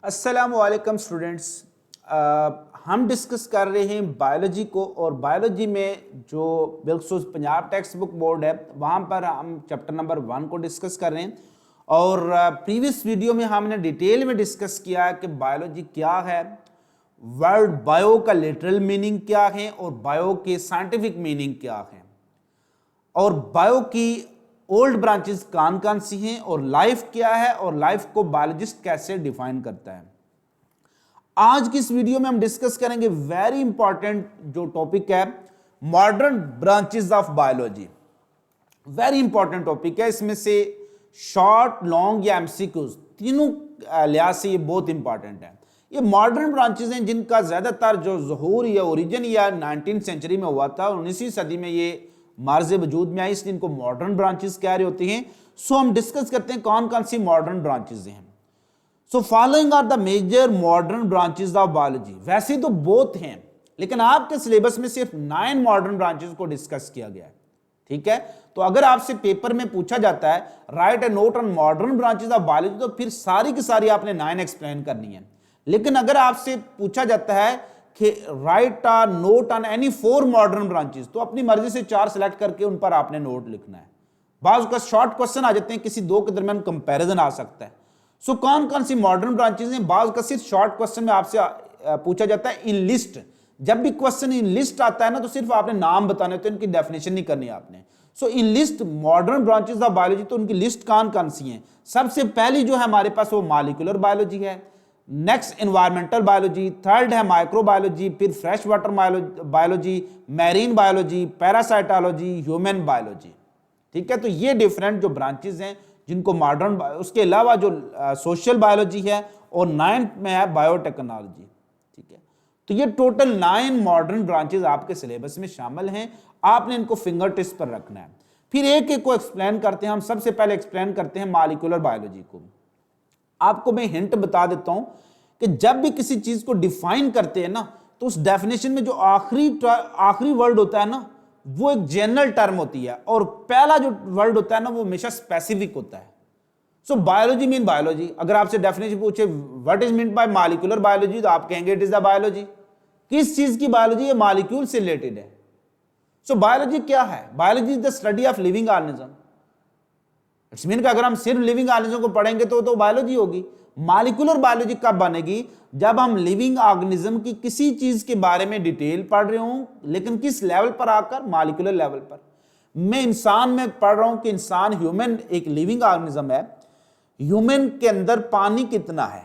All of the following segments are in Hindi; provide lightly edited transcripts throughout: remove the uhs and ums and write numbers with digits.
अस्सलामुअलैकुम स्टूडेंट्स। हम डिस्कस कर रहे हैं बायोलॉजी को और बायोलॉजी में जो बिल्कुल पंजाब टेक्स्ट बुक बोर्ड है वहाँ पर हम चैप्टर नंबर 1 को डिस्कस कर रहे हैं। और प्रीवियस वीडियो में हमने डिटेल में डिस्कस किया कि बायोलॉजी क्या है, वर्ड बायो का लिटरल मीनिंग क्या है और बायो के साइंटिफिक मीनिंग क्या है, और बायो की ओल्ड ब्रांचेस कौन कौन सी हैं और लाइफ क्या है और लाइफ को बायोलॉजिस्ट कैसे डिफाइन करता है। आज की इस वीडियो में हम डिस्कस करेंगे वेरी इंपॉर्टेंट जो टॉपिक है modern branches of biology. Very important topic है, इसमें से शॉर्ट, लॉन्ग या एमसीक्यूज तीनों लिहाज से ये बहुत इंपॉर्टेंट है। ये मॉडर्न ब्रांचेस हैं जिनका ज्यादातर जो ज़हूर या ओरिजिन या 19th सेंचुरी में हुआ था, 19वीं सदी में ये मार्ज वजूद में आई, इसलिए इनको मॉडर्न ब्रांचेस कह रहे होते हैं। सो हम डिस्कस करते हैं कौन कौन सी मॉडर्न ब्रांचेस हैं। So following are the major modern branches of biology. वैसे तो बहुत हैं, लेकिन आपके सिलेबस में सिर्फ 9 मॉडर्न ब्रांचेस को डिस्कस किया गया है। ठीक है, तो अगर आपसे पेपर में पूछा जाता है right A note on modern branches of biology, तो फिर सारी की सारी आपने 9 एक्सप्लेन करनी है। लेकिन अगर आपसे पूछा जाता है कि right a note on any 4 modern branches, तो अपनी मर्जी से 4 सेलेक्ट करके उन पर आपने नोट लिखना है। बाज़ का शॉर्ट क्वेश्चन आ जाते हैं, किसी दो के दरमियान कंपैरिजन आ सकता है। सो कौन कौन सी मॉडर्न ब्रांचेस हैं? बाज़ का सिर्फ शॉर्ट क्वेश्चन में आपसे पूछा जाता है इन लिस्ट। जब भी क्वेश्चन इन लिस्ट आता है ना, तो सिर्फ आपने नाम बताने होते हैं, इनकी डेफिनेशन नहीं करनी आपने। So in list modern branches of biology, तो उनकी लिस्ट कौन कौन सी हैं? सबसे पहली जो है हमारे पास वो मॉलिक्यूलर बायोलॉजी है, नेक्स्ट एनवायरमेंटल बायोलॉजी, थर्ड है माइक्रोबायोलॉजी, फिर fresh water biology, marine biology, parasitology, human biology. ठीक है, तो ये डिफरेंट जो ब्रांचेस हैं जिनको मॉडर्न, उसके अलावा जो सोशल बायोलॉजी है और 9th में है बायोटेक्नोलॉजी। ठीक है, तो ये टोटल 9 मॉडर्न ब्रांचेस आपके सिलेबस में शामिल हैं। आपने इनको फिंगर टिप्स पर रखना है। फिर एक एक को एक्सप्लेन करते हैं। हम सबसे पहले एक्सप्लेन करते हैं मॉलिक्यूलर बायोलॉजी को। आपको मैं हिंट बता देता हूं कि जब भी किसी चीज को डिफाइन करते हैं ना, तो उस डेफिनेशन में जो आखिरी वर्ड होता है ना, वो एक जनरल टर्म होती है, और पहला जो वर्ड होता है ना, वो हमेशा स्पेसिफिक होता है। सो बायोलॉजी मीन बायोलॉजी। अगर आपसे डेफिनेशन पूछे what is mean by molecular biology, तो आप कहेंगे इट इज द बायोलॉजी। किस चीज की बायोलॉजी? ये मॉलिक्यूल से रिलेटेड है। सो बायोलॉजी क्या है? Biology is the study of living organism. It's mean कि अगर हम सिर्फ लिविंग ऑर्गेनिज्म को पढ़ेंगे तो बायोलॉजी होगी। मॉलिक्यूलर बायोलॉजी कब बनेगी? जब हम लिविंग ऑर्गेनिज्म की किसी चीज के बारे में डिटेल पढ़ रहे हूं, लेकिन किस लेवल पर आकर? मॉलिक्यूलर लेवल पर। मैं इंसान में पढ़ रहा हूं कि इंसान ह्यूमन एक लिविंग ऑर्गेनिज्म है, ह्यूमन के अंदर पानी कितना है,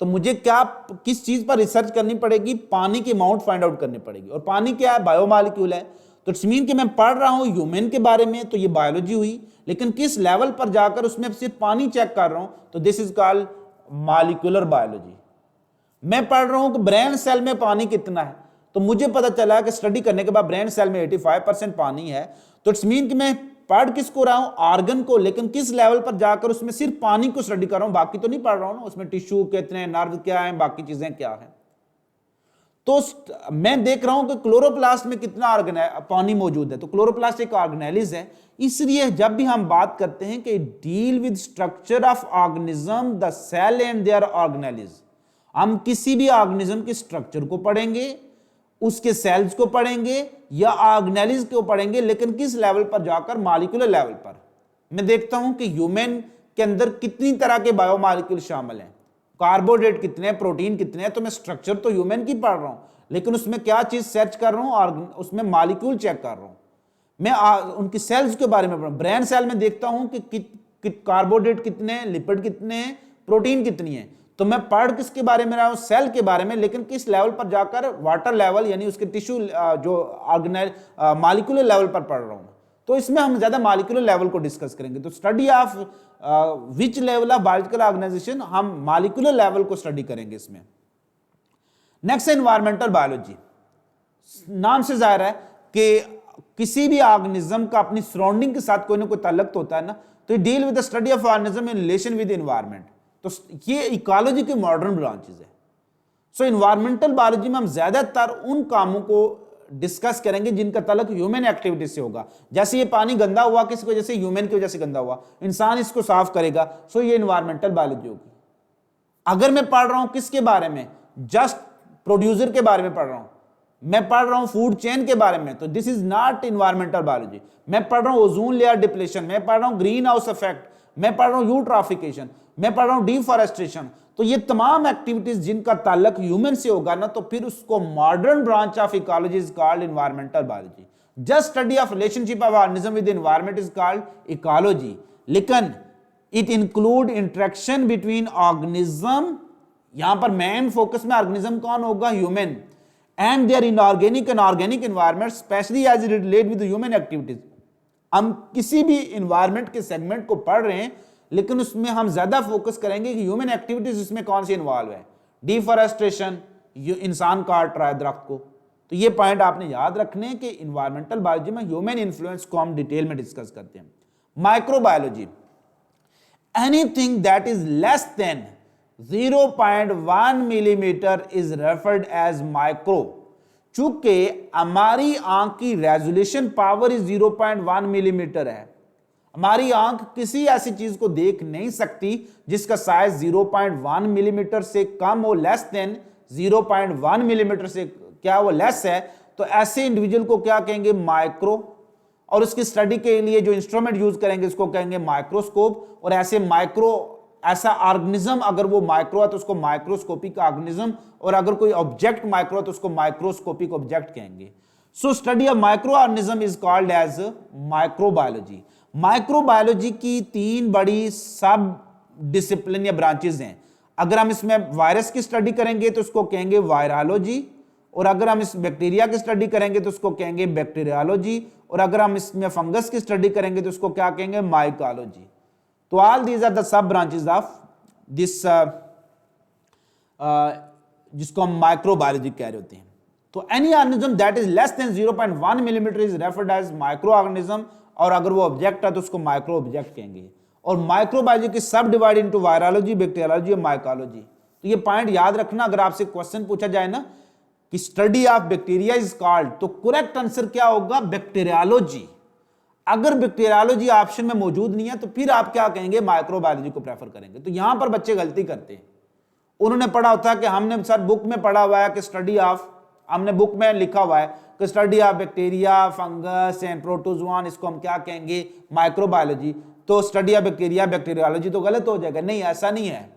तो मुझे क्या किस चीज पर रिसर्च करनी पड़ेगी? पानी की अमाउंट फाइंड आउट करनी पड़ेगी। और पानी क्या है? बायोमॉलिक्यूल है। तो इट्स मीन कि मैं पढ़ रहा हूं ह्यूमन के बारे में, तो ये बायोलॉजी हुई, लेकिन किस लेवल पर जाकर उसमें सिर्फ पानी चेक कर रहा हूं, तो this is called molecular biology. मैं पढ़ रहा हूं कि ब्रेन सेल में पानी कितना है, तो मुझे पता चला कि स्टडी करने के बाद ब्रेन सेल में 85% पानी है। तो इट्स मीन कि मैं पढ़ किसको रहा हूं? ऑर्गन को, लेकिन किस लेवल पर जाकर उसमें सिर्फ पानी को स्टडी कर रहा हूं, बाकी तो नहीं पढ़ रहा हूं ना, उसमें टिश्यू कितने, नर्व क्या है, बाकी चीजें क्या है। तो मैं देख रहा हूं कि क्लोरोप्लास्ट में कितना पानी मौजूद है, तो क्लोरोप्लास्ट एक ऑर्गेनेलिज है। इसलिए जब भी हम बात करते हैं कि deal with structure of organism, the cell and their organelles, हम किसी भी ऑर्गेनिज्म के स्ट्रक्चर को पढ़ेंगे, उसके सेल्स को पढ़ेंगे या ऑर्गेनेलिज को पढ़ेंगे, लेकिन किस लेवल पर जाकर? मॉलिक्यूलर लेवल पर। मैं देखता हूं कि ह्यूमन के अंदर कितनी तरह के बायोमॉलिक्यूल शामिल हैं, कार्बोहाइड्रेट कितने, प्रोटीन कितने हैं, तो मैं स्ट्रक्चर तो ह्यूमन की पढ़ रहा हूं, लेकिन उसमें क्या चीज सर्च कर रहा हूं? और उसमें मॉलिक्यूल चेक कर रहा हूं। मैं उनकी सेल्स के बारे में पढ़ रहा हूं। ब्रेन सेल में देखता हूं कि कार्बोहाइड्रेट कितने हैं, लिपिड कितने हैं, प्रोटीन कितनी है। तो मैं पढ़ किसके बारे में रहा हूं? सेल के बारे में, लेकिन किस लेवल पर जाकर? वाटर लेवल, यानी उसके टिश्यू जो मॉलिक्यूलर लेवल पर पढ़ रहा हूं। तो इसमें हम ज्यादा मॉलिक्यूलर लेवल को डिस्कस करेंगे। तो study of which level of biological organization, हम मॉलिक्यूलर लेवल को स्टडी करेंगे इसमें। Next environmental biology. नाम से जाहिर है कि किसी भी ऑर्गेनिज्म का अपनी सराउंडिंग के साथ कोई ना कोई ताल्लुक होता है ना, तो deal with the study of organism in relation with environment. तो ये इकोलॉजी की मॉडर्न ब्रांचेस है। सो एनवायरमेंटल बायोलॉजी में हम ज्यादातर उन कामों को डिस्कस करेंगे जिनका ताल्लुक ह्यूमन एक्टिविटी से होगा। जैसे ये पानी गंदा हुआ, किस वजह से? ह्यूमन की वजह से गंदा हुआ, इंसान इसको साफ करेगा, सो ये एनवायरमेंटल बायोलॉजी होगी। अगर मैं पढ़ रहा हूं किसके बारे में, जस्ट प्रोड्यूसर के बारे में पढ़ रहा हूं, मैं पढ़ रहा हूं फूड चेन के बारे में, तो this is not environmental biology. मैं पढ़ रहा हूं ओजोन लेयर डिप्लेशन, मैं पढ़ रहा हूं ग्रीन हाउस इफेक्ट, मैं पढ़ रहा हूं यूट्राफिकेशन, मैं पढ़ रहा हूं डिफॉरेस्टेशन, तो ये तमाम एक्टिविटीज जिनका ताल्लुक ह्यूमन से होगा ना, तो फिर उसको modern branch of ecology is called environmental biology. Just study of relationship of organism with environment is called ecology. लेकिन it include interaction between organism, यहां पर मेन फोकस में ऑर्गेनिज्म कौन होगा, human, and there inorganic and organic environment specially as it relate with human activities. हम किसी भी एनवायरनमेंट के सेगमेंट को पढ़ रहे हैं, लेकिन उसमें हम ज्यादा फोकस करेंगे कि ह्यूमन एक्टिविटीज इसमें कौन सी इन्वॉल्व है। डिफॉरेस्टेशन, इंसान काट रहा है दरख्त को, तो ये पॉइंट आपने याद रखने कि इन्वायरमेंटल बायोलॉजी में ह्यूमन इन्फ्लुएंस को हम डिटेल में डिस्कस करते हैं। Microbiology, anything that is less than 0.1 millimetre is referred as micro. चूंकि हमारी आंख की रेजोल्यूशन पावर इज 0.1 मिलीमीटर है, हमारी आंख किसी ऐसी चीज को देख नहीं सकती जिसका साइज 0.1 मिलीमीटर से कम हो, लेस देन 0.1 मिलीमीटर से क्या वो लेस है, तो ऐसे इंडिविजुअल को क्या कहेंगे, माइक्रो। और उसकी स्टडी के लिए जो इंस्ट्रूमेंट यूज करेंगे उसको कहेंगे माइक्रोस्कोप। और ऐसे माइक्रो, ऐसा ऑर्गेनिज्म अगर वो माइक्रो है तो उसको माइक्रोस्कोपिक ऑर्गेनिज्म, और अगर कोई ऑब्जेक्ट माइक्रो है तो उसको माइक्रोस्कोपिक ऑब्जेक्ट कहेंगे। So study of micro organism is called as microbiology. Microbiology की 3 बड़ी सब डिसिप्लिन या ब्रांचेस हैं। अगर हम इसमें वायरस की स्टडी करेंगे तो उसको कहेंगे वायरोलॉजी, और अगर हम इस बैक्टीरिया की स्टडी करेंगे तो उसको कहेंगे बैक्टीरियोलॉजी, और अगर हम इसमें फंगस की स्टडी करेंगे तो उसको क्या कहेंगे, माइकोलॉजी। तो all these are the sub branches of this, जिसको हम माइक्रोबायोलॉजी कह रहे होते हैं। तो any organism that is less than 0.1 millimetre is referred as micro organism, और अगर वो ऑब्जेक्ट है तो उसको माइक्रो ऑब्जेक्ट कहेंगे। और माइक्रोबायोलॉजी की सब डिवाइड इनटू वायरोलॉजी, बैक्टीरियोलॉजी और माइकोलॉजी। तो ये पॉइंट याद रखना, अगर आपसे क्वेश्चन पूछा जाए ना कि study of bacteria is called, तो करेक्ट आंसर क्या होगा, बैक्टीरियोलॉजी। अगर बैक्टीरियोलॉजी ऑप्शन में मौजूद नहीं है तो फिर आप क्या कहेंगे, माइक्रोबायोलॉजी को प्रेफर करेंगे। तो यहां पर बच्चे गलती करते हैं। उन्होंने पढ़ा होता है कि हमने सर बुक में पढ़ा हुआ है कि स्टडी ऑफ, हमने बुक में लिखा हुआ है कि study of bacteria, fungus and protozoan, इसको हम क्या कहेंगे, माइक्रोबायोलॉजी। तो स्टडी ऑफ बैक्टीरिया, बैक्टीरियोलॉजी तो गलत हो जाएगा। नहीं, ऐसा नहीं है।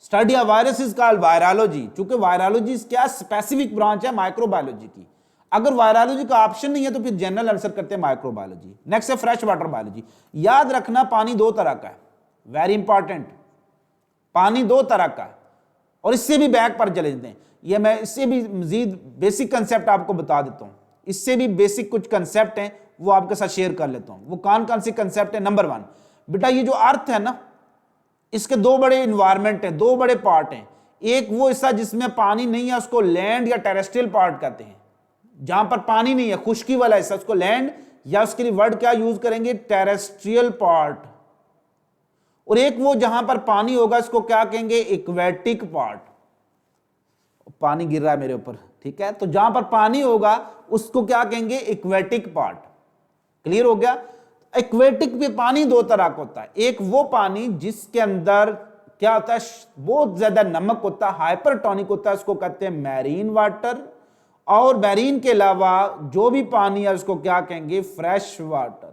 Study of virus is called virology, क्योंकि वायरोलॉजी क्या स्पेसिफिक ब्रांच है माइक्रोबायोलॉजी की। अगर वायरोलॉजी का ऑप्शन नहीं है तो फिर जनरल आंसर करते हैं माइक्रोबायोलॉजी। नेक्स्ट है फ्रेश वाटर बायोलॉजी। याद रखना, पानी 2 तरह का है, वेरी इंपॉर्टेंट। पानी 2 तरह का है, और इससे भी बैक पर चले जाते हैं। ये मैं इससे भी मजीद बेसिक कंसेप्ट आपको बता देता हूं। इससे भी बेसिक कुछ कंसेप्ट हैं वो आपके साथ शेयर कर लेता हूं। वो कौन कौन से कंसेप्ट है। नंबर 1, बेटा ये जो अर्थ है ना, इसके 2 बड़े इन्वायरमेंट हैं, 2 बड़े पार्ट हैं। एक वो हिस्सा जिसमें पानी नहीं है उसको लैंड या टेरेस्ट्रियल पार्ट कहते हैं। जहां पर पानी नहीं है, खुश्की वाला हिस्सा, उसको लैंड, या उसके लिए वर्ड क्या यूज करेंगे, टेरेस्ट्रियल पार्ट। और एक वो जहां पर पानी होगा इसको क्या कहेंगे, एक्वेटिक पार्ट। पानी गिर रहा है मेरे ऊपर, ठीक है। तो जहां पर पानी होगा उसको क्या कहेंगे, एक्वेटिक पार्ट। क्लियर हो गया। एक्वेटिक में पानी 2 तरह का होता है। एक वो पानी जिसके अंदर क्या होता है, बहुत ज्यादा नमक होता है, हाइपरटोनिक होता है, उसको कहते हैं मैरीन वाटर। और मैरीन के अलावा जो भी पानी है उसको क्या कहेंगे, फ्रेश वाटर।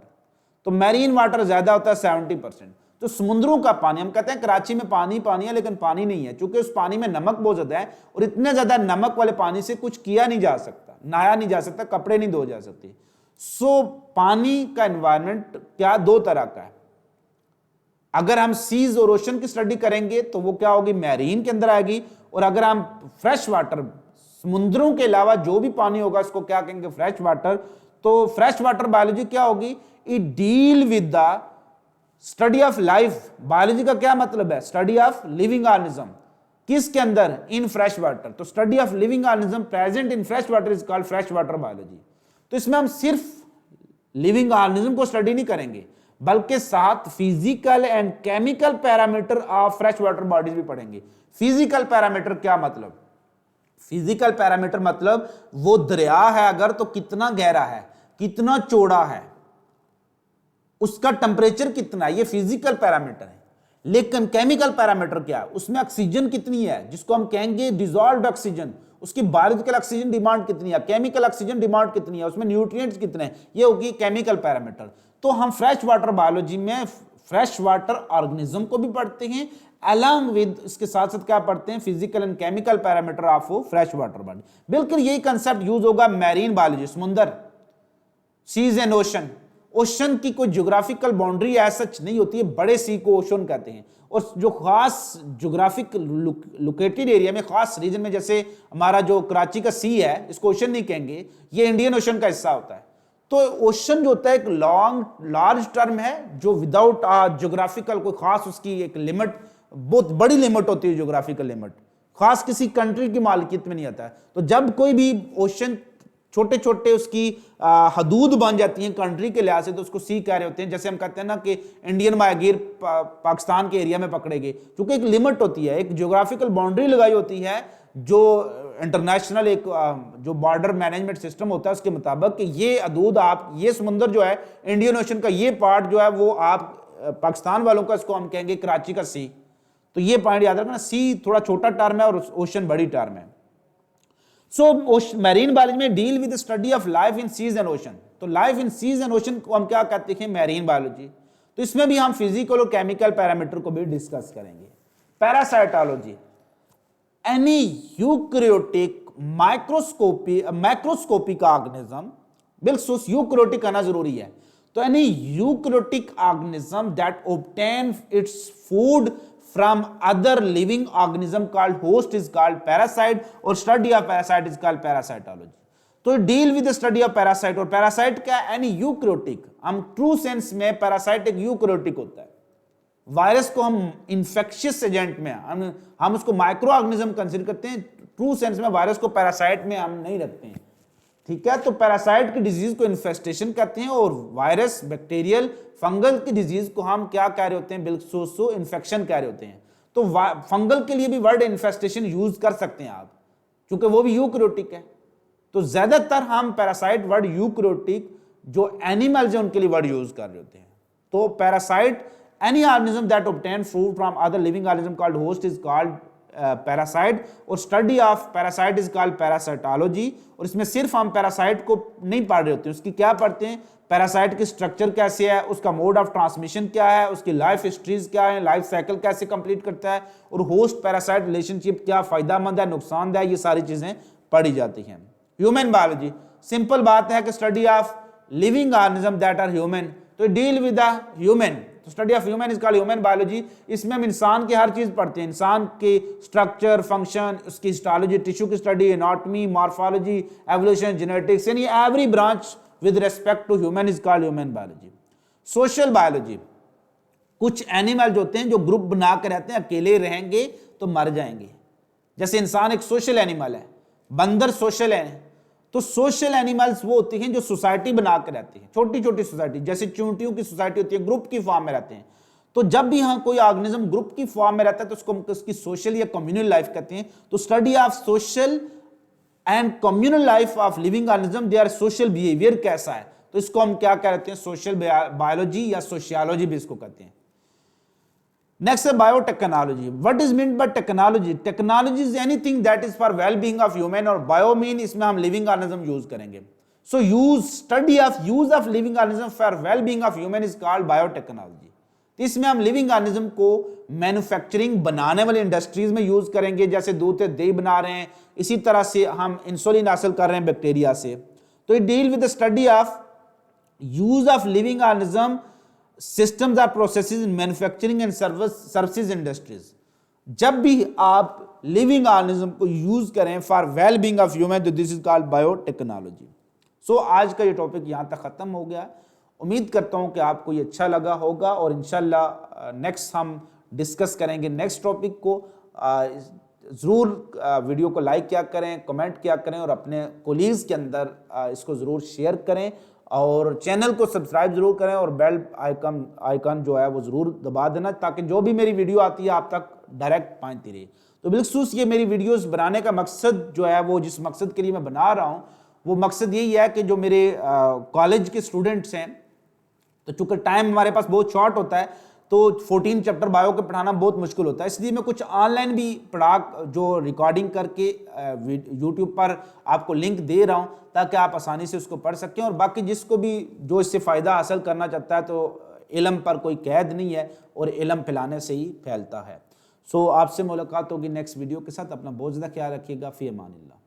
तो मैरीन वाटर ज्यादा होता है 70%। तो समुद्रों का पानी, हम कहते हैं कराची में पानी पानी है, लेकिन पानी नहीं है, क्योंकि उस पानी में नमक बहुत ज्यादा है, और इतने ज्यादा नमक वाले पानी से कुछ किया नहीं जा सकता, नहाया नहीं जा सकता, कपड़े नहीं धोए जा सकते। सो पानी का एनवायरनमेंट क्या 2 तरह का है। अगर हम सीज और ओशन की स्टडी करेंगे तो वो क्या होगी, मैरीन के अंदर आएगी। और अगर हम फ्रेश वाटर, समुद्रों के अलावा जो भी पानी होगा उसको क्या कहेंगे, फ्रेश वाटर। तो फ्रेश वाटर बायोलॉजी क्या होगी, it deal with the study of life. Biology का क्या मतलब है, स्टडी ऑफ लिविंग ऑर्गेनिज्म। किसके अंदर, इन फ्रेश वाटर। तो study of living organism present in fresh water is called fresh water biology. तो इसमें हम सिर्फ लिविंग ऑर्गेनिज्म को स्टडी नहीं करेंगे, बल्कि साथ physical and chemical parameter of fresh water bodies भी पढ़ेंगे। फिजिकल पैरामीटर क्या मतलब, फिजिकल पैरामीटर मतलब वो दरिया है अगर तो कितना गहरा है, कितना चौड़ा है, उसका टेम्परेचर कितना है, ये फिजिकल पैरामीटर है। लेकिन केमिकल पैरामीटर क्या है, उसमें ऑक्सीजन कितनी है, जिसको हम कहेंगे डिजॉल्व्ड ऑक्सीजन, उसकी बायोलॉजिकल ऑक्सीजन डिमांड कितनी है, केमिकल ऑक्सीजन डिमांड कितनी है, उसमें न्यूट्रिएंट्स कितने हैं, ये होगी केमिकल पैरामीटर। तो हम फ्रेश वाटर बायोलॉजी में फ्रेश वाटर ऑर्गेनिज्म को भी पढ़ते हैं, अलॉन्ग विद इसके साथ साथ क्या पढ़ते हैं, physical and chemical parameter of fresh water body. बिल्कुल यही कंसेप्ट यूज होगा मैरीन बायोलॉजी, समुद्र, सीज एंड ओशन। ओशन की कोई ज्योग्राफिकल बाउंड्री ऐसा नहीं होती है, बड़े सी को ओशन कहते हैं, और जो खास ज्योग्राफिक लोकेटेड एरिया में, खास रीजन में, जैसे हमारा जो कराची का सी है, इसको ओशन नहीं कहेंगे, ये इंडियन ओशन का हिस्सा होता है। तो ओशन जो होता है एक लॉन्ग लार्ज टर्म है, जो विदाउट ज्योग्राफिकल कोई खास उसकी एक लिमिट, बहुत बड़ी लिमिट होती है ज्योग्राफिकल लिमिट, खास किसी कंट्री की मालिकियत में नहीं आता है। तो जब कोई भी ओशन छोटे छोटे उसकी हदूद बन जाती हैं कंट्री के लिहाज से, तो उसको सी कह रहे होते हैं। जैसे हम कहते हैं ना कि इंडियन मायागीर पाकिस्तान के एरिया में पकड़े गए, क्योंकि एक लिमिट होती है, एक ज्योग्राफिकल बाउंड्री लगाई होती है, जो इंटरनेशनल एक जो बॉर्डर मैनेजमेंट सिस्टम होता है उसके मुताबिक कि ये हदूद, आप ये समुंदर जो है इंडियन ओशन का, ये पार्ट जो है वो आप पाकिस्तान वालों का, इसको हम कहेंगे कराची का सी। तो ये पॉइंट याद रखना, सी थोड़ा छोटा टर्म है और ओशन बड़ी टर्म है। सो मैरीन बायोलॉजी में deal with study of life in seas and ocean. तो life in seas and ocean को हम क्या कहते हैं, मैरीन बायोलॉजी। तो इसमें भी हम फिजिकल और केमिकल पैरामीटर को भी डिस्कस करेंगे। Parasitology, any eukaryotic macroscopic organism, बिल्कुल यूकैरियोटिक आना जरूरी है। तो any eukaryotic organism that obtain its food from other living organism called host is called parasite, और study of parasite is called parasitology। तो deal with the study of parasite, और parasite क्या है, any eukaryotic, हम ट्रू सेंस में parasite एक यूकैरियोटिक होता है। वायरस को हम इंफेक्शियस एजेंट में हम उसको माइक्रो ऑर्गेनिज्म कंसीडर करते हैं, ट्रू सेंस में वायरस को पैरासाइट में हम नहीं रखते हैं, ठीक है। तो पैरासाइट की डिजीज को इन्फेस्टेशन कहते हैं, और वायरस, बैक्टीरियल, फंगल की डिजीज को हम क्या कह रहे होते हैं, बिल्कुल इन्फेक्शन कह रहे होते हैं। तो फंगल के लिए भी वर्ड इन्फेस्टेशन यूज कर सकते हैं आप, क्योंकि वो भी यूकैरियोटिक है। तो ज्यादातर हम पैरासाइट वर्ड यूकैरियोटिक जो एनिमल्स हैं उनके लिए वर्ड यूज कर रहे होते हैं। तो parasite, any organism that obtain food from other living organism called host is called parasite, और study of parasite is called parasitology. और इसमें सिर्फ हम पैरासाइट को नहीं पढ़ रहे होते, उसकी क्या पढ़ते हैं, पैरासाइट की स्ट्रक्चर कैसे है, उसका मोड ऑफ ट्रांसमिशन क्या है, उसकी लाइफ हिस्ट्रीज क्या है, लाइफ साइकिल कैसे कंप्लीट करता है, और होस्ट पैरासाइट रिलेशनशिप क्या फायदेमंद है, नुकसानदेह, ये सारी चीजें पढ़ी जाती हैं। ह्यूमन बायोलॉजी, सिंपल बात है कि study of living organism that are human. तो डील विद द ह्यूमन, तो study of human is called human biology. इसमें हम इंसान की हर चीज पढ़ते हैं, इंसान के स्ट्रक्चर, फंक्शन, उसकी हिस्टोलॉजी, टिश्यू की study, anatomy, morphology, evolution, genetics, यानी every branch with respect to human is called human biology. Social biology, कुछ एनिमल होते हैं जो ग्रुप बना के रहते हैं, अकेले रहेंगे तो मर जाएंगे। जैसे इंसान एक सोशल एनिमल है, बंदर सोशल है। तो सोशल एनिमल्स वो होते हैं जो सोसाइटी बना के रहते हैं, छोटी छोटी सोसाइटी, जैसे चूंटियों की सोसाइटी होती है, ग्रुप की फॉर्म में रहते हैं। तो जब भी यहाँ कोई ऑर्गेनिज्म ग्रुप की फॉर्म में रहता है तो उसको उसकी सोशल या कम्युनल लाइफ कहते हैं। तो study of social and communal life of living organism, their social behaviour कैसा है, तो इसको हम क्या कहते हैं, सोशल बायोलॉजी या सोशियोलॉजी भी इसको कहते हैं। नेक्स्ट है biotechnology. What is mean by technology? Technology is anything that is for well being of human, और बायो मीन इसमें हम लिविंग ऑर्गेनिज्म यूज करेंगे। सो study of use of living organism for well being of human is called biotechnology. तो इसमें हम लिविंग ऑर्गेनिज्म को मैन्युफैक्चरिंग, बनाने वाली इंडस्ट्रीज में यूज करेंगे, जैसे दूध से दही बना रहे हैं, इसी तरह से हम इंसुलिन हासिल कर रहे हैं बैक्टीरिया से। तो it deal with the study of use of living organism, systems और processes in manufacturing and services industries. जब भी आप लिविंग ऑर्गेनिज्म को यूज करें for well being of human, तो this is called biotechnology. So आज का ये टॉपिक यहां तक खत्म हो गया। उम्मीद करता हूं कि आपको ये अच्छा लगा होगा, और इंशाल्लाह नेक्स्ट हम डिस्कस करेंगे नेक्स्ट टॉपिक को। ज़रूर वीडियो को लाइक किया करें, कमेंट किया करें, और अपने कोलीग्स के अंदर इसको ज़रूर शेयर करें, और चैनल को सब्सक्राइब जरूर करें, और बेल आइकन जो है वो ज़रूर दबा देना, ताकि जो भी मेरी वीडियो आती है आप तक डायरेक्ट पहुंचती रहे। तो बिल्कुल ये मेरी वीडियोस बनाने का मकसद जो है, वो जिस मकसद के लिए मैं बना रहा हूँ, वो मकसद यही है कि जो मेरे कॉलेज के स्टूडेंट्स हैं, तो चूंकि टाइम हमारे पास बहुत शॉर्ट होता है, तो 14 चैप्टर बायो के पढ़ाना बहुत मुश्किल होता है, इसलिए मैं कुछ ऑनलाइन भी पढ़ा जो रिकॉर्डिंग करके यूट्यूब पर आपको लिंक दे रहा हूँ ताकि आप आसानी से उसको पढ़ सकें। और बाकी जिसको भी जो इससे फ़ायदा हासिल करना चाहता है, तो इल्म पर कोई कैद नहीं है और इल्म फैलाने से ही फैलता है। सो आपसे मुलाकात होगी नेक्स्ट वीडियो के साथ। अपना बहुत ज़्यादा ख्याल रखिएगा। फ़ी अमानिल्लाह।